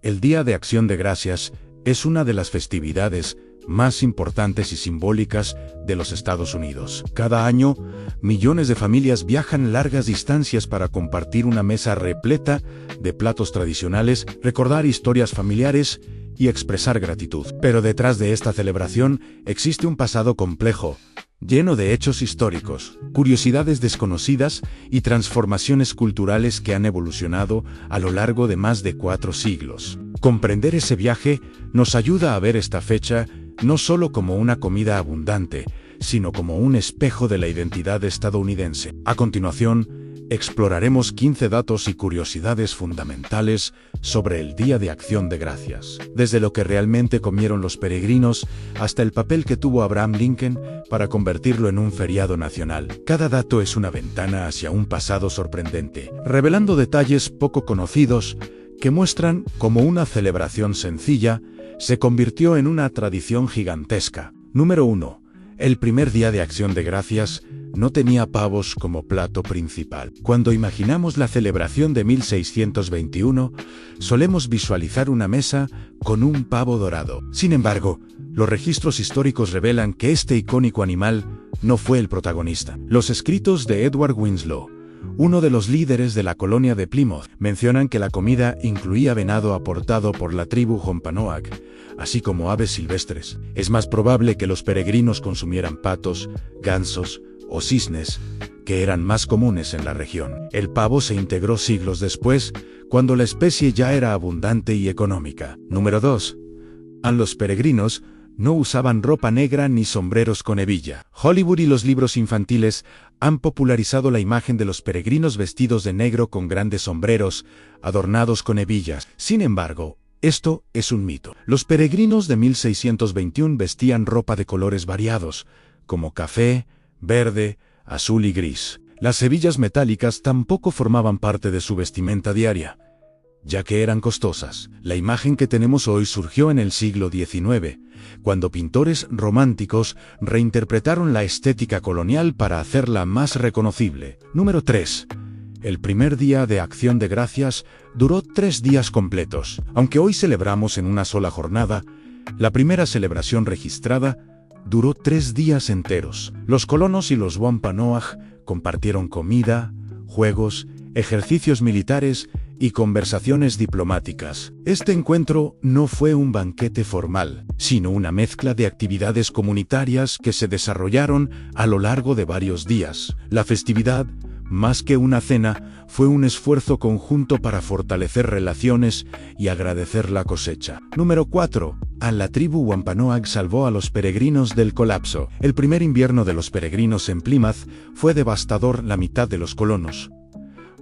El Día de Acción de Gracias es una de las festividades más importantes y simbólicas de los Estados Unidos. Cada año, millones de familias viajan largas distancias para compartir una mesa repleta de platos tradicionales, recordar historias familiares y expresar gratitud. Pero detrás de esta celebración existe un pasado complejo, lleno de hechos históricos, curiosidades desconocidas y transformaciones culturales que han evolucionado a lo largo de más de 4 siglos. Comprender ese viaje nos ayuda a ver esta fecha no solo como una comida abundante, sino como un espejo de la identidad estadounidense. A continuación, exploraremos 15 datos y curiosidades fundamentales sobre el Día de Acción de Gracias, desde lo que realmente comieron los peregrinos hasta el papel que tuvo Abraham Lincoln para convertirlo en un feriado nacional. Cada dato es una ventana hacia un pasado sorprendente, revelando detalles poco conocidos que muestran cómo una celebración sencilla se convirtió en una tradición gigantesca. Número 1. El primer Día de Acción de Gracias no tenía pavos como plato principal. Cuando imaginamos la celebración de 1621, solemos visualizar una mesa con un pavo dorado. Sin embargo, los registros históricos revelan que este icónico animal no fue el protagonista. Los escritos de Edward Winslow, uno de los líderes de la colonia de Plymouth, mencionan que la comida incluía venado aportado por la tribu Wampanoag, así como aves silvestres. Es más probable que los peregrinos consumieran patos, gansos o cisnes, que eran más comunes en la región. El pavo se integró siglos después, cuando la especie ya era abundante y económica. Número 2. Los peregrinos no usaban ropa negra ni sombreros con hebilla. Hollywood y los libros infantiles han popularizado la imagen de los peregrinos vestidos de negro con grandes sombreros, adornados con hebillas. Sin embargo, esto es un mito. Los peregrinos de 1621 vestían ropa de colores variados, como café, verde, azul y gris. Las hebillas metálicas tampoco formaban parte de su vestimenta diaria, ya que eran costosas. La imagen que tenemos hoy surgió en el siglo XIX, cuando pintores románticos reinterpretaron la estética colonial para hacerla más reconocible. Número 3. El primer Día de Acción de Gracias duró 3 días completos. Aunque hoy celebramos en una sola jornada, la primera celebración registrada duró 3 días enteros. Los colonos y los Wampanoag compartieron comida, juegos, ejercicios militares y conversaciones diplomáticas. Este encuentro no fue un banquete formal, sino una mezcla de actividades comunitarias que se desarrollaron a lo largo de varios días. La festividad, más que una cena, fue un esfuerzo conjunto para fortalecer relaciones y agradecer la cosecha. Número 4. La tribu Wampanoag salvó a los peregrinos del colapso. El primer invierno de los peregrinos en Plymouth fue devastador. La mitad de los colonos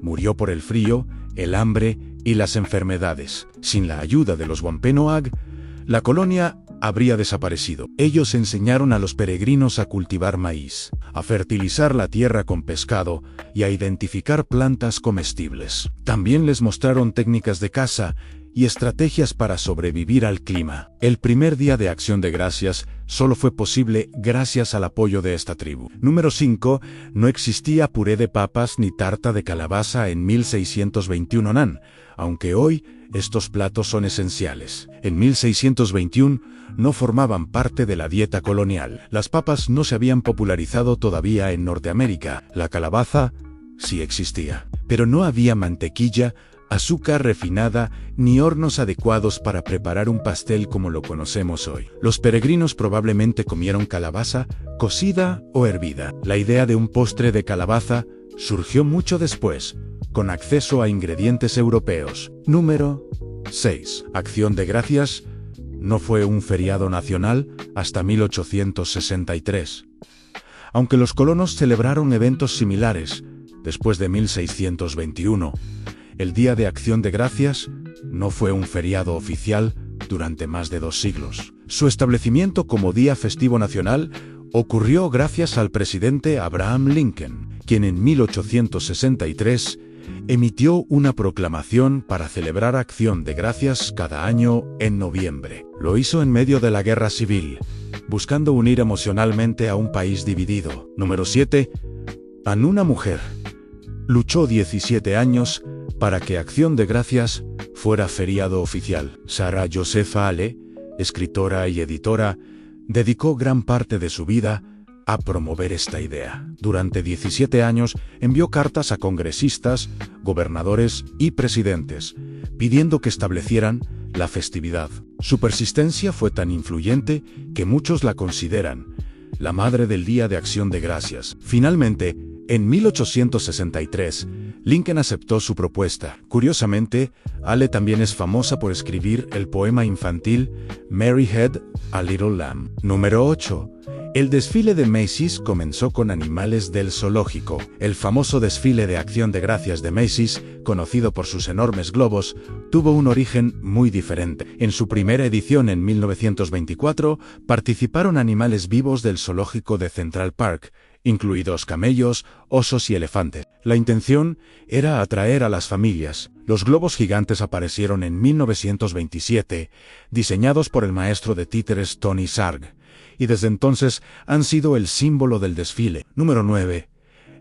murió por el frío, el hambre y las enfermedades. Sin la ayuda de los Wampanoag, la colonia habría desaparecido. Ellos enseñaron a los peregrinos a cultivar maíz, a fertilizar la tierra con pescado y a identificar plantas comestibles. También les mostraron técnicas de caza y estrategias para sobrevivir al clima. El primer Día de Acción de Gracias solo fue posible gracias al apoyo de esta tribu. Número 5. No existía puré de papas ni tarta de calabaza en 1621, aunque hoy estos platos son esenciales. En 1621 no formaban parte de la dieta colonial. Las papas no se habían popularizado todavía en Norteamérica. La calabaza sí existía, pero no había mantequilla, azúcar refinada, ni hornos adecuados para preparar un pastel como lo conocemos hoy. Los peregrinos probablemente comieron calabaza, cocida o hervida. La idea de un postre de calabaza surgió mucho después, con acceso a ingredientes europeos. Número 6. Acción de Gracias no fue un feriado nacional hasta 1863. Aunque los colonos celebraron eventos similares después de 1621, el Día de Acción de Gracias no fue un feriado oficial durante más de 2 siglos. Su establecimiento como día festivo nacional ocurrió gracias al presidente Abraham Lincoln, quien en 1863 emitió una proclamación para celebrar Acción de Gracias cada año en noviembre. Lo hizo en medio de la Guerra Civil, buscando unir emocionalmente a un país dividido. Número 7. Una mujer luchó 17 años para que Acción de Gracias fuera feriado oficial. Sarah Josepha Ale, escritora y editora, dedicó gran parte de su vida a promover esta idea. Durante 17 años envió cartas a congresistas, gobernadores y presidentes, pidiendo que establecieran la festividad. Su persistencia fue tan influyente que muchos la consideran la madre del Día de Acción de Gracias. Finalmente, en 1863, Lincoln aceptó su propuesta. Curiosamente, Ale también es famosa por escribir el poema infantil Mary Had a Little Lamb. Número 8. El desfile de Macy's comenzó con animales del zoológico. El famoso desfile de Acción de Gracias de Macy's, conocido por sus enormes globos, tuvo un origen muy diferente. En su primera edición en 1924, participaron animales vivos del zoológico de Central Park, incluidos camellos, osos y elefantes. La intención era atraer a las familias. Los globos gigantes aparecieron en 1927, diseñados por el maestro de títeres Tony Sarg, y desde entonces han sido el símbolo del desfile. Número 9.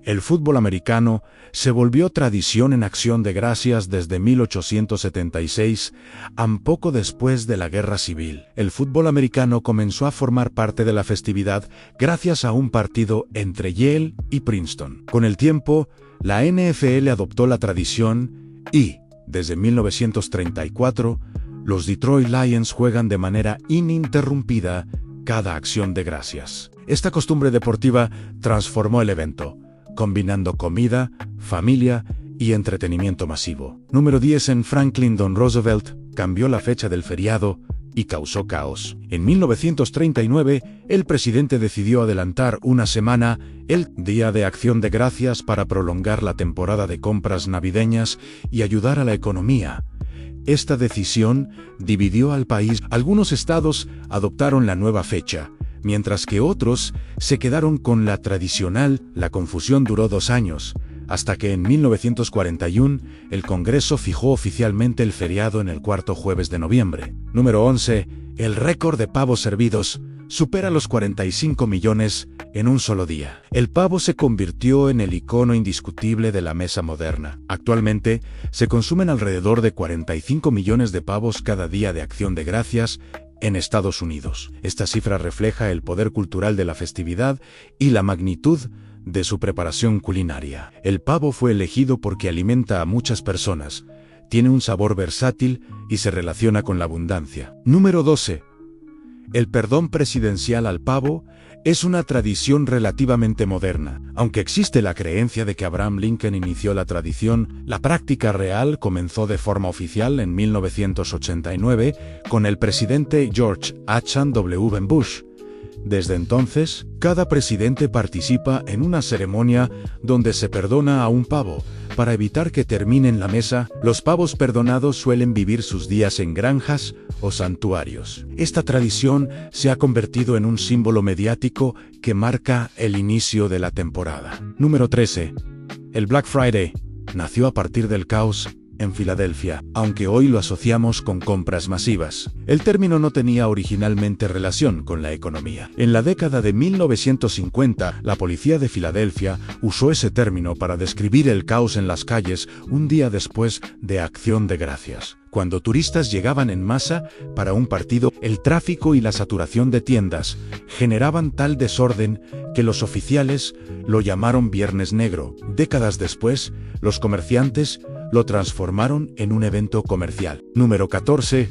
El fútbol americano se volvió tradición en Acción de Gracias desde 1876, un poco después de la Guerra Civil. El fútbol americano comenzó a formar parte de la festividad gracias a un partido entre Yale y Princeton. Con el tiempo, la NFL adoptó la tradición y, desde 1934, los Detroit Lions juegan de manera ininterrumpida cada Acción de Gracias. Esta costumbre deportiva transformó el evento, combinando comida, familia y entretenimiento masivo. Número 10. En Franklin D. Roosevelt cambió la fecha del feriado y causó caos. En 1939, el presidente decidió adelantar una semana el Día de Acción de Gracias para prolongar la temporada de compras navideñas y ayudar a la economía. Esta decisión dividió al país. Algunos estados adoptaron la nueva fecha, mientras que otros se quedaron con la tradicional. La confusión duró 2 años, hasta que en 1941 el Congreso fijó oficialmente el feriado en el cuarto jueves de noviembre. Número 11. El récord de pavos servidos supera los 45 millones en un solo día. El pavo se convirtió en el icono indiscutible de la mesa moderna. Actualmente, se consumen alrededor de 45 millones de pavos cada día de Acción de Gracias en Estados Unidos. Esta cifra refleja el poder cultural de la festividad y la magnitud de su preparación culinaria. El pavo fue elegido porque alimenta a muchas personas, tiene un sabor versátil y se relaciona con la abundancia. Número 12. El perdón presidencial al pavo es una tradición relativamente moderna. Aunque existe la creencia de que Abraham Lincoln inició la tradición, la práctica real comenzó de forma oficial en 1989 con el presidente George H.W. Bush. Desde entonces, cada presidente participa en una ceremonia donde se perdona a un pavo. Para evitar que termine en la mesa, los pavos perdonados suelen vivir sus días en granjas o santuarios. Esta tradición se ha convertido en un símbolo mediático que marca el inicio de la temporada. Número 13. El Black Friday nació a partir del caos en Filadelfia, aunque hoy lo asociamos con compras masivas. El término no tenía originalmente relación con la economía. En la década de 1950, la policía de Filadelfia usó ese término para describir el caos en las calles un día después de Acción de Gracias. Cuando turistas llegaban en masa para un partido, el tráfico y la saturación de tiendas generaban tal desorden que los oficiales lo llamaron Viernes Negro. Décadas después, los comerciantes lo transformaron en un evento comercial. Número 14.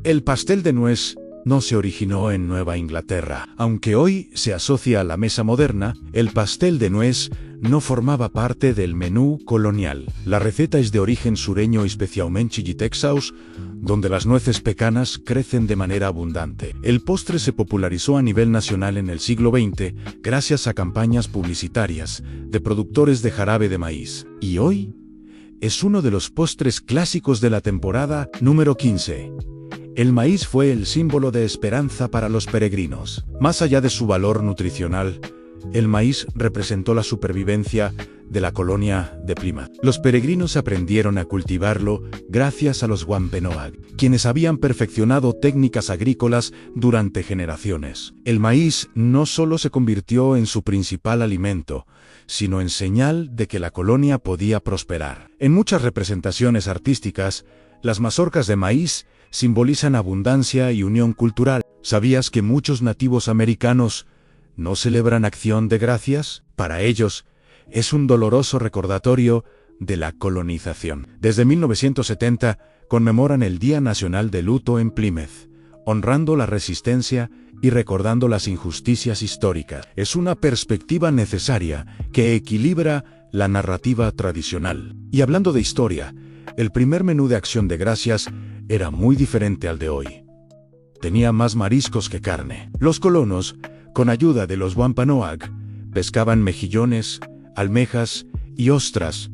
El pastel de nuez no se originó en Nueva Inglaterra. Aunque hoy se asocia a la mesa moderna, el pastel de nuez no formaba parte del menú colonial. La receta es de origen sureño, especialmente de Texas, donde las nueces pecanas crecen de manera abundante. El postre se popularizó a nivel nacional en el siglo XX gracias a campañas publicitarias de productores de jarabe de maíz. Y hoy es uno de los postres clásicos de la temporada. Número 15. El maíz fue el símbolo de esperanza para los peregrinos. Más allá de su valor nutricional, el maíz representó la supervivencia de la colonia de Plymouth. Los peregrinos aprendieron a cultivarlo gracias a los Wampanoag, quienes habían perfeccionado técnicas agrícolas durante generaciones. El maíz no solo se convirtió en su principal alimento, sino en señal de que la colonia podía prosperar. En muchas representaciones artísticas, Las mazorcas de maíz simbolizan abundancia y unión cultural. ¿Sabías que muchos nativos americanos no celebran Acción de Gracias? Para ellos, es un doloroso recordatorio de la colonización. Desde 1970, conmemoran el Día Nacional de Luto en Plymouth, honrando la resistencia y recordando las injusticias históricas. Es una perspectiva necesaria que equilibra la narrativa tradicional. Y hablando de historia, el primer menú de Acción de Gracias era muy diferente al de hoy. Tenía más mariscos que carne. Los colonos, con ayuda de los Wampanoag, pescaban mejillones, almejas y ostras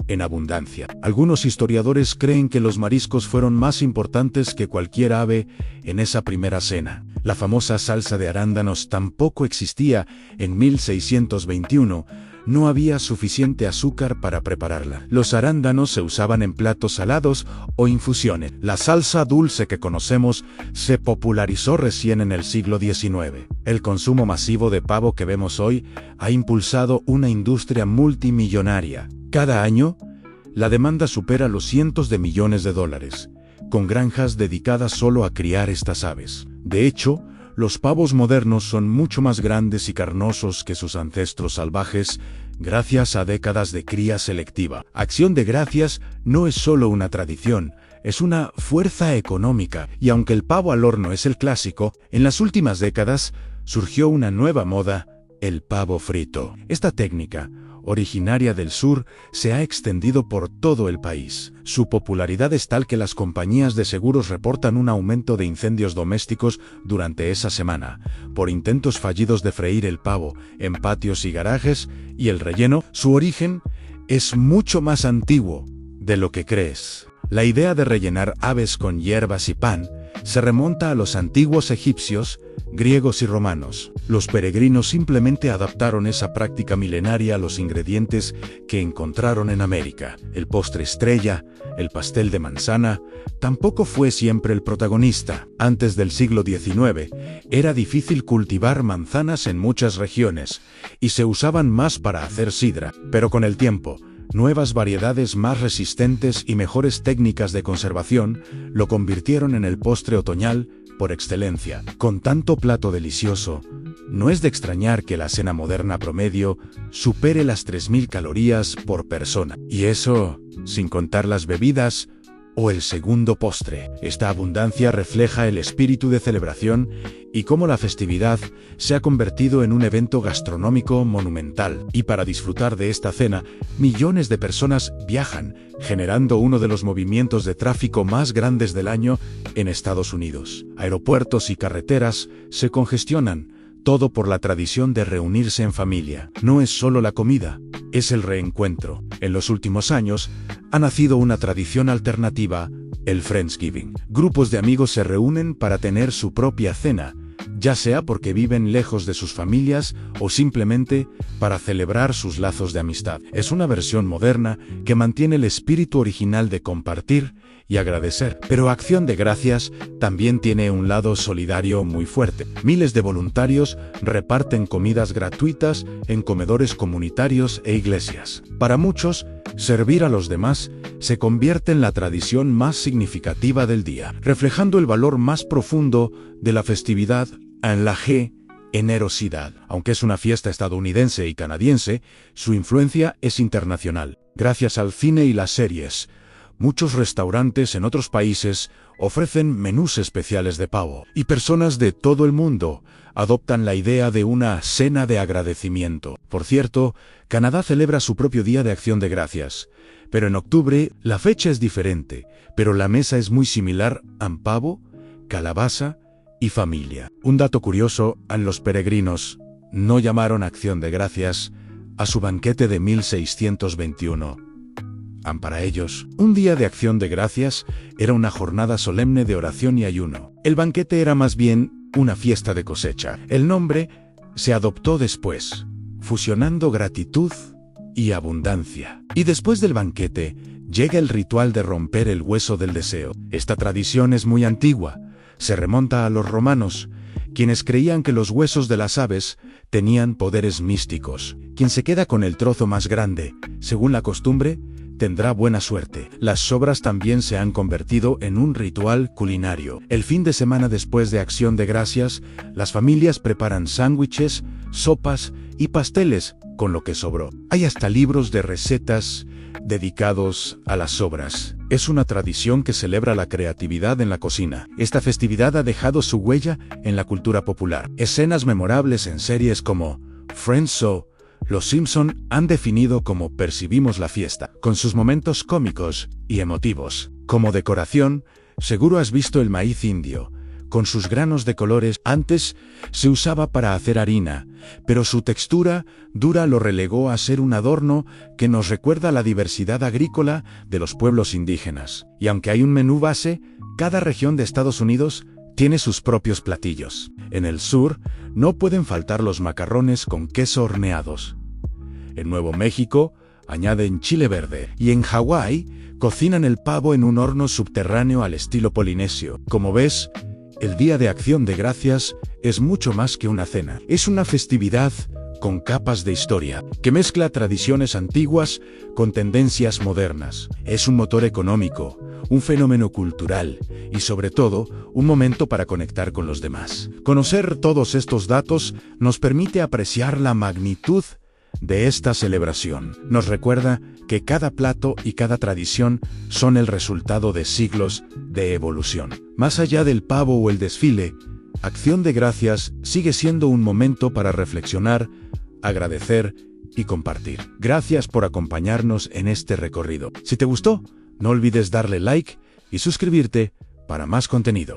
en abundancia. Algunos historiadores creen que los mariscos fueron más importantes que cualquier ave en esa primera cena. La famosa salsa de arándanos tampoco existía en 1621. No había suficiente azúcar para prepararla. Los arándanos se usaban en platos salados o infusiones. La salsa dulce que conocemos se popularizó recién en el siglo XIX. El consumo masivo de pavo que vemos hoy ha impulsado una industria multimillonaria. Cada año, la demanda supera los cientos de millones de dólares, con granjas dedicadas solo a criar estas aves. De hecho, los pavos modernos son mucho más grandes y carnosos que sus ancestros salvajes, gracias a décadas de cría selectiva. Acción de Gracias no es solo una tradición, es una fuerza económica, y aunque el pavo al horno es el clásico, en las últimas décadas surgió una nueva moda, el pavo frito. Esta técnica, originaria del sur, se ha extendido por todo el país. Su popularidad es tal que las compañías de seguros reportan un aumento de incendios domésticos durante esa semana, por intentos fallidos de freír el pavo en patios y garajes, y el relleno, su origen, es mucho más antiguo de lo que crees. La idea de rellenar aves con hierbas y pan se remonta a los antiguos egipcios, griegos y romanos. Los peregrinos simplemente adaptaron esa práctica milenaria a los ingredientes que encontraron en América. El postre estrella, el pastel de manzana, tampoco fue siempre el protagonista. Antes del siglo XIX, era difícil cultivar manzanas en muchas regiones, y se usaban más para hacer sidra. Pero con el tiempo, nuevas variedades más resistentes y mejores técnicas de conservación lo convirtieron en el postre otoñal por excelencia. Con tanto plato delicioso, no es de extrañar que la cena moderna promedio supere las 3.000 calorías por persona. Y eso, sin contar las bebidas o el segundo postre. Esta abundancia refleja el espíritu de celebración y cómo la festividad se ha convertido en un evento gastronómico monumental. Y para disfrutar de esta cena, millones de personas viajan, generando uno de los movimientos de tráfico más grandes del año en Estados Unidos. Aeropuertos y carreteras se congestionan, todo por la tradición de reunirse en familia. No es solo la comida, es el reencuentro. En los últimos años, ha nacido una tradición alternativa, el Friendsgiving. Grupos de amigos se reúnen para tener su propia cena, ya sea porque viven lejos de sus familias o simplemente para celebrar sus lazos de amistad. Es una versión moderna que mantiene el espíritu original de compartir y agradecer. Pero Acción de Gracias también tiene un lado solidario muy fuerte. Miles de voluntarios reparten comidas gratuitas en comedores comunitarios e iglesias. Para muchos, servir a los demás se convierte en la tradición más significativa del día, reflejando el valor más profundo de la festividad en la generosidad. Aunque es una fiesta estadounidense y canadiense, su influencia es internacional. Gracias al cine y las series, muchos restaurantes en otros países ofrecen menús especiales de pavo, y personas de todo el mundo adoptan la idea de una cena de agradecimiento. Por cierto, Canadá celebra su propio Día de Acción de Gracias, pero en octubre la fecha es diferente, pero la mesa es muy similar: pavo, calabaza y familia. Un dato curioso, los peregrinos no llamaron Acción de Gracias a su banquete de 1621. Para ellos, un día de Acción de Gracias era una jornada solemne de oración y ayuno. El banquete era más bien una fiesta de cosecha. El nombre se adoptó después, fusionando gratitud y abundancia. Y después del banquete, llega el ritual de romper el hueso del deseo. Esta tradición es muy antigua. Se remonta a los romanos, quienes creían que los huesos de las aves tenían poderes místicos. Quien se queda con el trozo más grande, según la costumbre, tendrá buena suerte. Las sobras también se han convertido en un ritual culinario. El fin de semana después de Acción de Gracias, las familias preparan sándwiches, sopas y pasteles con lo que sobró. Hay hasta libros de recetas dedicados a las sobras. Es una tradición que celebra la creatividad en la cocina. Esta festividad ha dejado su huella en la cultura popular. Escenas memorables en series como Friends o Los Simpson han definido cómo percibimos la fiesta, con sus momentos cómicos y emotivos. Como decoración, seguro has visto el maíz indio, con sus granos de colores. Antes se usaba para hacer harina, pero su textura dura lo relegó a ser un adorno que nos recuerda la diversidad agrícola de los pueblos indígenas. Y aunque hay un menú base, cada región de Estados Unidos tiene sus propios platillos. En el sur, no pueden faltar los macarrones con queso horneados. En Nuevo México, añaden chile verde. Y en Hawái, cocinan el pavo en un horno subterráneo al estilo polinesio. Como ves, el Día de Acción de Gracias es mucho más que una cena. Es una festividad con capas de historia, que mezcla tradiciones antiguas con tendencias modernas. Es un motor económico, un fenómeno cultural y, sobre todo, un momento para conectar con los demás. Conocer todos estos datos nos permite apreciar la magnitud de esta celebración. Nos recuerda que cada plato y cada tradición son el resultado de siglos de evolución. Más allá del pavo o el desfile, Acción de Gracias sigue siendo un momento para reflexionar, agradecer y compartir. Gracias por acompañarnos en este recorrido. Si te gustó, no olvides darle like y suscribirte para más contenido.